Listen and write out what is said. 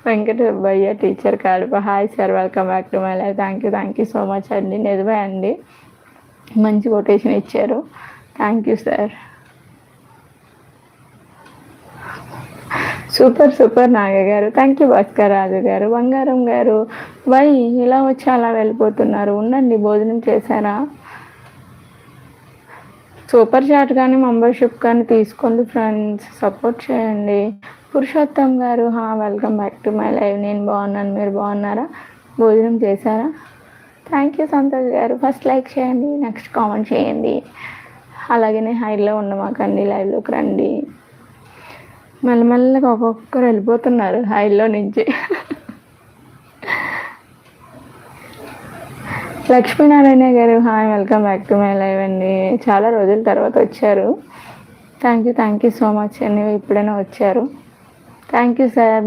Venkata Subbaiah teacher Kadapa. Hi sir, welcome back to my life. Thank you so much అండి. నిజమే అండి, మంచి కొటేషన్ ఇచ్చారు. Thank you sir. Super super Naga గారు. థ్యాంక్ యూ భాస్కర్ రాజు గారు. బంగారం గారు, వై ఇలా వచ్చి అలా వెళ్ళిపోతున్నారు? ఉండండి, భోజనం చేశారా? సూపర్ చాట్ కానీ మెంబర్షిప్ కానీ తీసుకోండి ఫ్రెండ్స్, సపోర్ట్ చేయండి. పురుషోత్తం గారు, welcome back to my live. నేను బాగున్నాను, మీరు బాగున్నారా? భోజనం చేశారా? థ్యాంక్ యూ సంతోష్ గారు. ఫస్ట్ లైక్ చేయండి, నెక్స్ట్ కామెంట్ చేయండి. అలాగనే హైలో ఉండమాకండి, లైవ్లోకి రండి. మెల్లమెల్లగా ఒక్కొక్కరు వెళ్ళిపోతున్నారు హైలో నుంచి. లక్ష్మీనారాయణ గారు, hi, welcome back to my live అండి. చాలా రోజుల తర్వాత వచ్చారు. థ్యాంక్ యూ సో మచ్ అండి, ఇప్పుడైనా వచ్చారు. Thank you sir.